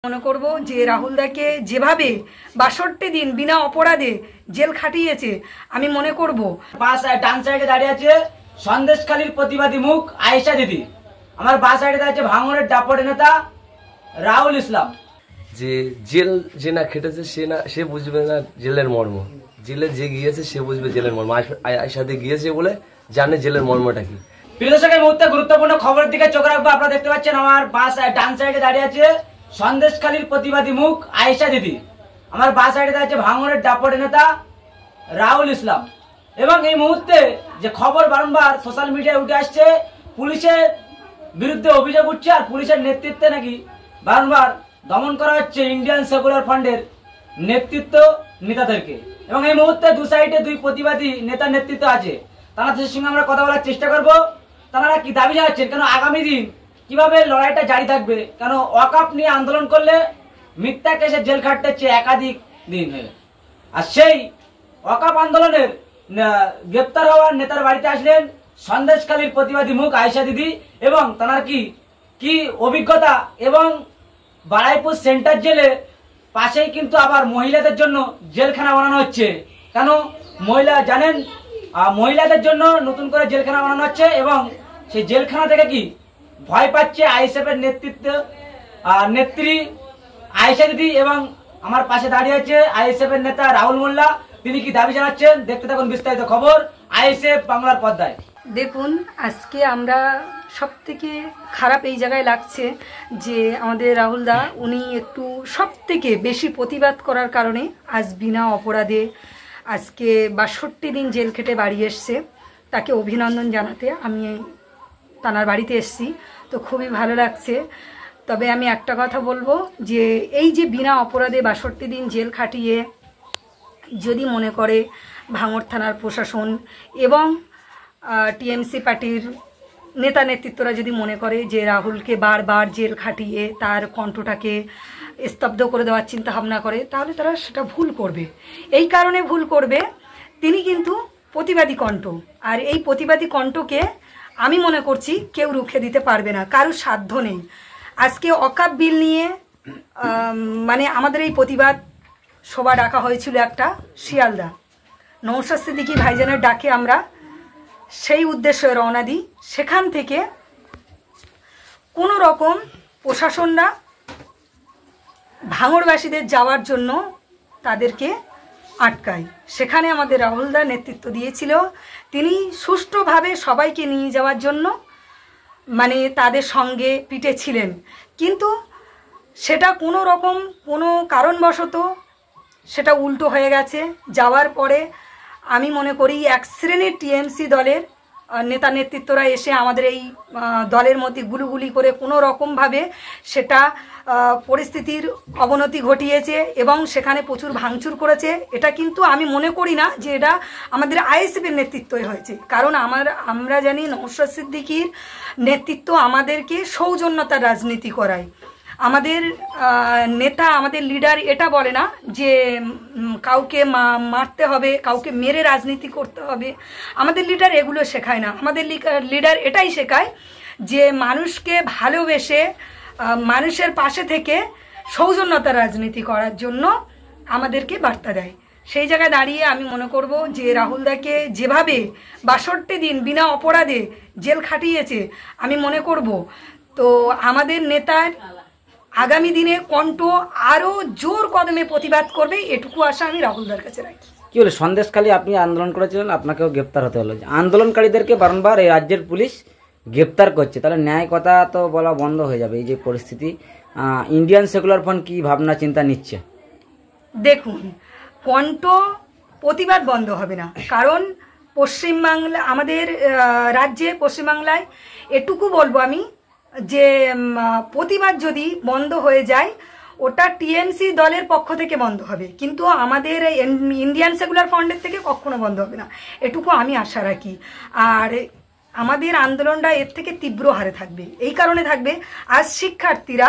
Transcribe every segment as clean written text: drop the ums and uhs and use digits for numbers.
মনে করব যে রাহুলদাকে যেভাবে ৬২ দিন বিনা অপরাধে জেল খাটিয়েছে আমি মনে করব। ডান সাইডে দাঁড়িয়ে আছে সন্দেশখালীর প্রতিবাদী মুখ আয়েশা দিদি, আমার বাঁ সাইডে দাঁড়িয়ে আছে ভাঙড়ের দাপটের নেতা রাহুল ইসলাম। যে জেল যে না খেটেছে সে বুঝবে না জেলের মর্ম, জেলে যে গিয়েছে সে বুঝবে জেলের মর্ম। আয়েশাতে গিয়েছে বলে জানে জেলের মর্মটা কি। প্রিয় দর্শক, এই মুহূর্তে গুরুত্বপূর্ণ খবরের দিকে চোখ রাখবো। আপনারা দেখতে পাচ্ছেন আমার ডান সাইডে দাঁড়িয়ে আছে সন্দেশখালীর প্রতিবাদী মুখ আয়েশা দিদি, আমার বাঁ সাইডে দাঁড়িয়ে আছে ভাঙড়ের দাপটের নেতা রাহুল ইসলাম। এবং এই মুহূর্তে যে খবর বারংবার সোশ্যাল মিডিয়ায় উঠে আসছে, পুলিশের বিরুদ্ধে অভিযোগ উঠছে আর পুলিশের নেতৃত্বে নাকি বারংবার দমন করা হচ্ছে ইন্ডিয়ান সেকুলার ফ্রন্টের নেতৃত্ব নেতাদেরকে। এবং এই মুহূর্তে দু সাইডে দুই প্রতিবাদী নেতার নেতৃত্ব আছে, তাদের সঙ্গে আমরা কথা বলার চেষ্টা করব। তারা কি দাবি জানাচ্ছেন, কেন আগামী দিন কিভাবে লড়াইটা জারি থাকবে, কেন ওয়াকআপ নিয়ে আন্দোলন করলে মিথ্যা কেসে জেল খাটতে হচ্ছে একাধিক দিন হয়ে। আর সেই ওয়াকআপ আন্দোলনের গ্রেপ্তার হওয়ার নেতার বাড়িতে আসলেন সন্দেশখালীর প্রতিবাদী মুখ আয়েশা দিদি, এবং তার কি অভিজ্ঞতা। এবং বারাইপুর সেন্টার জেলে পাশেই কিন্তু আবার মহিলাদের জন্য জেলখানা বানানো হচ্ছে। কেন মহিলা জানেন, মহিলাদের জন্য নতুন করে জেলখানা বানানো হচ্ছে এবং সেই জেলখানা থেকে কি ভয় পাচ্ছে আইএসএফের নেত্রী আয়েশা দিদি। এবং আমার পাশে দাঁড়িয়ে আছে আইএসএফের নেতা রাহুল মোল্লা, তিনি কি দাবি জানাচ্ছেন দেখতে থাকুন বিস্তারিত খবর আইএসএফ বাংলার পর্দায়। দেখুন, আজকে আমরা সব থেকে খারাপ এই জায়গায় লাগছে যে আমাদের রাহুলদা উনি একটু সব থেকে বেশি প্রতিবাদ করার কারণে আজ বিনা অপরাধে আজকে ৬২ দিন জেল খেটে বাড়ি এসছে। তাকে অভিনন্দন জানাতে আমি তানার বাড়িতে এসছি, তো খুবই ভালো লাগছে। তবে আমি একটা কথা বলবো যে এই যে বিনা অপরাধে ৬২ দিন জেল খাটিয়ে যদি মনে করে ভাঙড় থানার প্রশাসন এবং টিএমসি পার্টির নেতা নেতৃত্বরা যদি মনে করে যে রাহুলকে বারবার জেল খাটিয়ে তার কণ্ঠটাকে স্তব্ধ করে দেওয়ার চিন্তা ভাবনা করে, তাহলে তারা সেটা ভুল করবে। এই কারণে ভুল করবে, তিনি কিন্তু প্রতিবাদী কণ্ঠ, আর এই প্রতিবাদী কণ্ঠকে আমি মনে করছি কেউ রুখে দিতে পারবে না, কারোর সাধ্য নেই। আজকে ওয়াকআপ বিল নিয়ে মানে আমাদের এই প্রতিবাদ সভা ডাকা হয়েছিল একটা শিয়ালদা, নওশাদ সিদ্দিকী ভাইজানের ডাকে আমরা সেই উদ্দেশ্যে রওনা দিই। সেখান থেকে কোনো রকম প্রশাসনরা ভাঙড়বাসীদের যাওয়ার জন্য তাদেরকে আটকায়। সেখানে আমাদের রাহুলদা নেতৃত্ব দিয়েছিল, তিনি সুষ্ঠুভাবে সবাইকে নিয়ে যাওয়ার জন্য মানে তাদের সঙ্গে পিঠে ছিলেন। কিন্তু সেটা কোনো রকম কোনো কারণবশত সেটা উল্টো হয়ে গেছে। যাওয়ার পরে আমি মনে করি এক শ্রেণীর টিএমসি দলের নেতা নেতৃত্বরা এসে আমাদের এই দলের মধ্যে গুলিগুলি করে কোনো রকমভাবে সেটা পরিস্থিতির অবনতি ঘটিয়েছে এবং সেখানে প্রচুর ভাঙচুর করেছে। এটা কিন্তু আমি মনে করি না যে এটা আমাদের আইএসএফের নেতৃত্বই হয়েছে, কারণ আমরা জানি নওশাদ সিদ্দিকীর নেতৃত্ব আমাদেরকে সৌজন্যতার রাজনীতি করায়। আমাদের নেতা, আমাদের লিডার এটা বলে না যে কাউকে মারতে হবে, কাউকে মেরে রাজনীতি করতে হবে। আমাদের লিডার এগুলো শেখায় না। আমাদের লিডার এটাই শেখায় যে মানুষকে ভালোবেসে মানুষের পাশে থেকে সৌজন্যতার রাজনীতি করার জন্য আমাদেরকে বার্তা দেয়। সেই জায়গায় দাঁড়িয়ে আমি মনে করব যে রাহুলদাকে যেভাবে ৬২ দিন বিনা অপরাধে জেল খাটিয়েছে আমি মনে করব তো আমাদের নেতার আগামী দিনে কণ্ঠ আরও জোর কদমে প্রতিবাদ করবে, এটুকু আশা আমি রাহুলদার কাছে রাখি। কি হলো, সন্দেশখালী আপনি আন্দোলন করেছিলেন, আপনাকেও গ্রেপ্তার হতে হলো। আন্দোলনকারীদেরকে বারংবার এই রাজ্যের পুলিশ গ্রেপ্তার করছে, তাহলে ন্যায় কথা তো বলা বন্ধ হয়ে যাবে। এই যে পরিস্থিতি, ইন্ডিয়ান সেকুলার ফ্রন্ট কি ভাবনা চিন্তা নিচ্ছে? দেখুন, কণ্ঠ প্রতিবাদ বন্ধ হবে না, কারণ পশ্চিমবাংলা আমাদের রাজ্যে পশ্চিমবাংলায় এটুকু বলবো আমি যে প্রতিবাদ যদি বন্ধ হয়ে যায় ওটা টিএমসি দলের পক্ষ থেকে বন্ধ হবে, কিন্তু আমাদের ইন্ডিয়ান সেকুলার ফ্রন্টের থেকে কখনো বন্ধ হবে না, এটুকু আমি আশা রাখি। আর আমাদের আন্দোলনটা এর থেকে তীব্র হারে থাকবে। এই কারণে থাকবে, আজ শিক্ষার্থীরা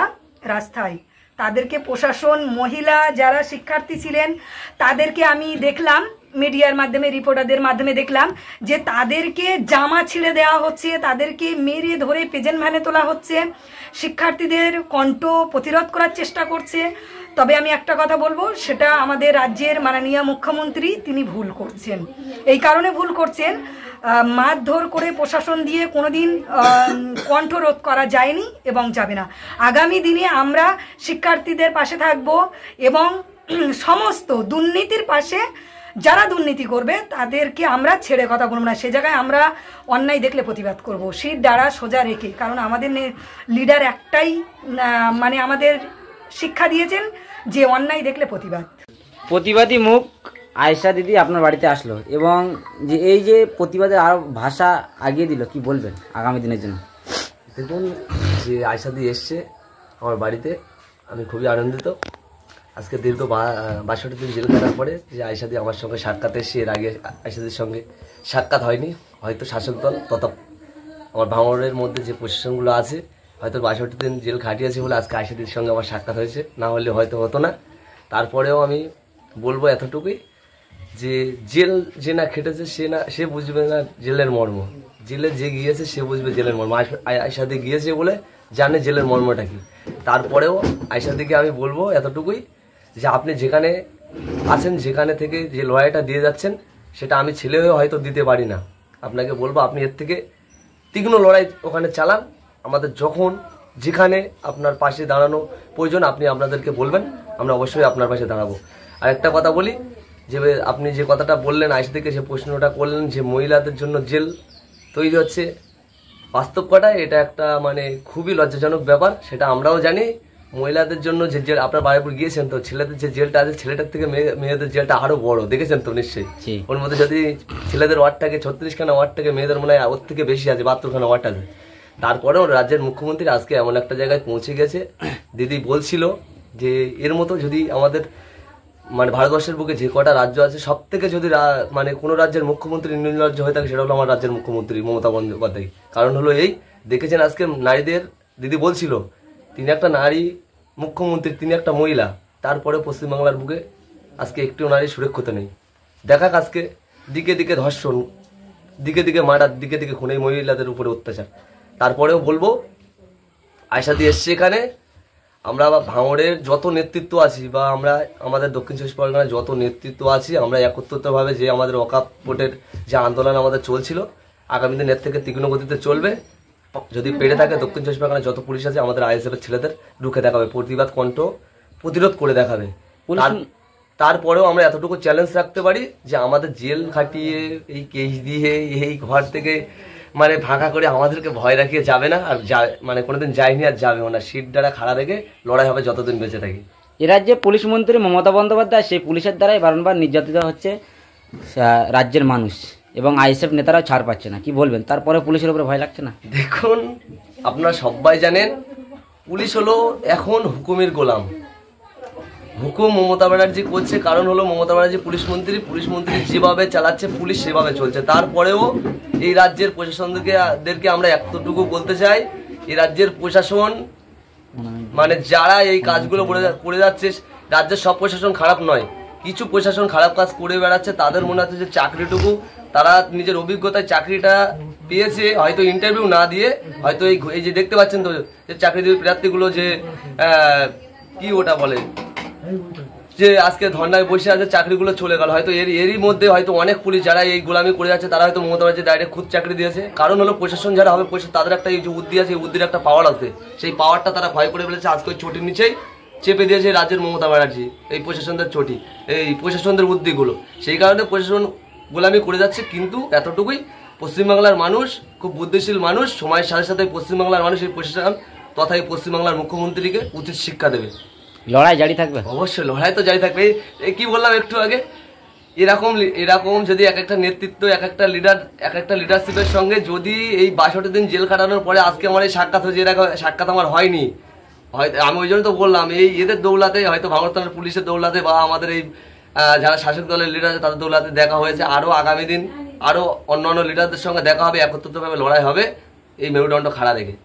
রাস্তায়, তাদেরকে প্রশাসন, মহিলা যারা শিক্ষার্থী ছিলেন তাদেরকে আমি দেখলাম মিডিয়ার মাধ্যমে রিপোর্টারদের মাধ্যমে দেখলাম যে তাদেরকে জামা ছিঁড়ে দেওয়া হচ্ছে, তাদেরকে মেরে ধরে প্রেজেন্ট ভ্যানে তোলা হচ্ছে, শিক্ষার্থীদের কণ্ঠ প্রতিরোধ করার চেষ্টা করছে। তবে আমি একটা কথা বলবো, সেটা আমাদের রাজ্যের মাননীয় মুখ্যমন্ত্রী তিনি ভুল করছেন। এই কারণে ভুল করছেন, মারধর করে প্রশাসন দিয়ে কোনোদিন কণ্ঠরোধ করা যায়নি এবং যাবে না। আগামী দিনে আমরা শিক্ষার্থীদের পাশে থাকব এবং সমস্ত দুর্নীতির পাশে, যারা দুর্নীতি করবে তাদেরকে আমরা ছেড়ে কথা বলবো না। সে জায়গায় আমরা অন্যায় দেখলে প্রতিবাদ করব, শির দ্বারা সোজা রেখে। কারণ আমাদের লিডার একটাই, মানে আমাদের শিক্ষা দিয়েছেন যে অন্যায় দেখলে প্রতিবাদ। প্রতিবাদী মুখ আয়েশা দিদি আপনার বাড়িতে আসলো এবং যে এই যে প্রতিবাদের আরো ভাষা আগিয়ে দিল, কি বলবেন আগামী দিনের জন্য? দেখুন, যে আয়েশা দি এসছে আমার বাড়িতে, আমি খুবই আনন্দিত। আজকে দীর্ঘ 62 দিন জেল কাটার পরে যে আয়েশা দি আমার সঙ্গে সাক্ষাৎ এসছে, এর আগে আয়েশাদির সঙ্গে সাক্ষাৎ হয়নি। হয়তো শাসক দল তথা আমার ভাঙড়ের মধ্যে যে প্রশাসনগুলো আছে হয়তো 62 দিন জেল খাটিয়েছে বলে আজকে আয়েশাদির সঙ্গে আমার সাক্ষাৎ হয়েছে, না হলে হয়তো হতো না। তারপরেও আমি বলবো এতটুকুই যে জেল যে না খেটেছে সে বুঝবে না জেলের মর্ম, জেলে যে গিয়েছে সে বুঝবে জেলের মর্ম। আয়েশা দি গিয়েছে বলে জানে জেলের মর্মটা কি। তারপরেও আয়েশা দিকে আমি বলবো এতটুকুই যে আপনি যেখানে আছেন, যেখানে থেকে যে লড়াইটা দিয়ে যাচ্ছেন, সেটা আমি ছেলে হয়ে হয়তো দিতে পারি না। আপনাকে বলবো আপনি এর থেকে তীক্ষ্ণ লড়াই ওখানে চালান। আমাদের যখন যেখানে আপনার পাশে দাঁড়ানো প্রয়োজন আপনি আপনাদেরকে বলবেন, আমরা অবশ্যই আপনার পাশে দাঁড়াবো। আর একটা কথা বলি, যে আপনি যে কথাটা বললেন আয়েশা দিকে, যে প্রশ্নটা করলেন যে মহিলাদের জন্য জেল তৈরি হচ্ছে, বাস্তব কথায় এটা একটা মানে খুবই লজ্জাজনক ব্যাপার। সেটা আমরাও জানি। মহিলাদের জন্য যে জেল, আপনার বাড়িপুর গিয়েছেন তো, ছেলেদের যে জেলটা আছে ছেলেটার থেকে মেয়েদের জেলটা আরো বড়, দেখেছেন তো নিশ্চয়ই। ওর মধ্যে যদি ছেলেদের ওয়ার্ড থাকে 36খানা ওয়ার্ড থাকে, মেয়েদের মনে হয় ওর থেকে বেশি আছে, 72খানা ওয়ার্ড আছে। তারপরেও রাজ্যের মুখ্যমন্ত্রী আজকে এমন একটা জায়গায় পৌঁছে গেছে, দিদি বলছিল যে এর মতো যদি আমাদের মানে ভারতবর্ষের বুকে যে কটা রাজ্য আছে সব থেকে যদি মানে কোনো রাজ্যের মুখ্যমন্ত্রী নির্লজ্জ হয়ে থাকে সেটা হলো আমার রাজ্যের মুখ্যমন্ত্রী মমতা বন্দ্যোপাধ্যায়। কারণ হলো এই, দেখেছেন আজকে নারীদের, দিদি বলছিল তিনি একটা নারী মুখ্যমন্ত্রী, তিনি একটা মহিলা, তারপরে পশ্চিমবাংলার বুকে আজকে একটিও নারী সুরক্ষিত নেই। দেখাক আজকে দিকে দিকে ধর্ষণ, দিকে দিকে মার্ডার, দিকে দিকে খুন, এই মহিলাদের উপরে অত্যাচার। তারপরেও বলবো আয়েশা দি এসছে এখানে, আমরা ভাঙড়ের যত নেতৃত্ব আছি বা আমরা আমাদের দক্ষিণ 24 পরগনায় যত নেতৃত্ব আছি, আমরা একত্রিতভাবে যে আমাদের ওয়াকফ বোর্ডের যে আন্দোলন আমাদের চলছিল, আগামী দিন এর থেকে তীক্ষ্ণ গতিতে চলবে। যদি পেরে থাকে দক্ষিণ 24 পরগনায় যত পুলিশ আছে আমাদের আইএসএফ এর ছেলেদের রুখে দেখাবে, প্রতিবাদ কণ্ঠ প্রতিরোধ করে দেখাবে। তারপরেও আমরা এতটুকু চ্যালেঞ্জ রাখতে পারি যে আমাদের জেল খাটিয়ে এই কেস দিয়ে এই ঘর থেকে মানে ফাঁকা করে আমাদেরকে ভয় রাখিয়ে যাবে না, আর মানে কোনোদিন যায়নি আর যাবেও না। সিট দ্বারা খাড়া রেখে লড়াই হবে যতদিন বেঁচে থাকি। এ রাজ্যে পুলিশ মন্ত্রী মমতা বন্দ্যোপাধ্যায়, সেই পুলিশের দ্বারাই বারংবার নির্যাতিত হচ্ছে রাজ্যের মানুষ এবং আইএসএফ নেতারাও ছাড় পাচ্ছে না, কি বলবেন? তারপরে পুলিশের উপরে ভয় লাগছে না? দেখুন, আপনারা সবাই জানেন পুলিশ হলো এখন হুকুমের গোলাম। হুকুম মমতা ব্যানার্জি করছে, কারণ হলো মমতা ব্যানার্জি পুলিশ মন্ত্রী যেভাবে চালাচ্ছে পুলিশ সেভাবে চলছে। তারপরেও এই রাজ্যের প্রশাসনদেরকে আমরা এতটুকু বলতে চাই, এই রাজ্যের প্রশাসন মানে যারা এই কাজগুলো করে যাচ্ছে, রাজ্যের সব প্রশাসন খারাপ নয়, কিছু প্রশাসন খারাপ কাজ করে বেড়াচ্ছে। তাদের মনে হচ্ছে যে চাকরিটুকু তারা নিজের অভিজ্ঞতায় চাকরিটা পেয়েছে, হয়তো ইন্টারভিউ না দিয়ে, হয়তো এই যে দেখতে পাচ্ছেন তো যে চাকরিজীবী প্রার্থীগুলো যে কি ওটা বলে যে আজকে ধর্নায় বসে আছে, চাকরিগুলো চলে গেল। হয়তো এরই মধ্যে হয়তো অনেক পুলিশ যারা এই গোলামি করে যাচ্ছে তারা হয়তো মমতা ব্যানার্জি ডাইরেক্ট খুদ চাকরি দিয়েছে। কারণ হলো প্রশাসন যারা হবে তাদের একটা এই যে উদ্দি আছে, এই উদ্দির একটা পাওয়ার আছে, সেই পাওয়ারটা তারা ক্ষয় করে ফেলেছে। আজকে ওই চটির নিচেই চেপে দিয়েছে রাজ্যের মমতা ব্যানার্জি, এই প্রশাসনদের চটি, এই প্রশাসনদের উদ্দিগুলো। সেই কারণে প্রশাসন গোলামি করে যাচ্ছে। কিন্তু এতটুকুই, পশ্চিমবাংলার মানুষ খুব বুদ্ধিশীল মানুষ, সময়ের সাথে সাথে পশ্চিমবাংলার মানুষ এই প্রশাসন তথা এই পশ্চিমবাংলার মুখ্যমন্ত্রীকে উচিত শিক্ষা দেবে। লড়াই জারি থাকবে, অবশ্যই লড়াই তো জারি থাকবে। এই কি বললাম একটু আগে, এরকম যদি এক একটা নেতৃত্ব, এক একটা লিডারশিপের সঙ্গে যদি এই 62 দিন জেল কাটানোর পরে আজকে আমার এই সাক্ষাৎ হয়েছে, এরকম সাক্ষাৎ আমার হয়নি, হয়তো আমি ওই জন্য তো বললাম এই এদের দৌলাতে, হয়তো ভাঙড় থানার পুলিশের দৌলাতে বা আমাদের এই যারা শাসক দলের লিডার আছে তাদের দৌলাতে দেখা হয়েছে। আরও আগামী দিন আরও অন্যান্য লিডারদের সঙ্গে দেখা হবে, একত্রিতভাবে লড়াই হবে এই মেরুদণ্ড খাড়া রেখে।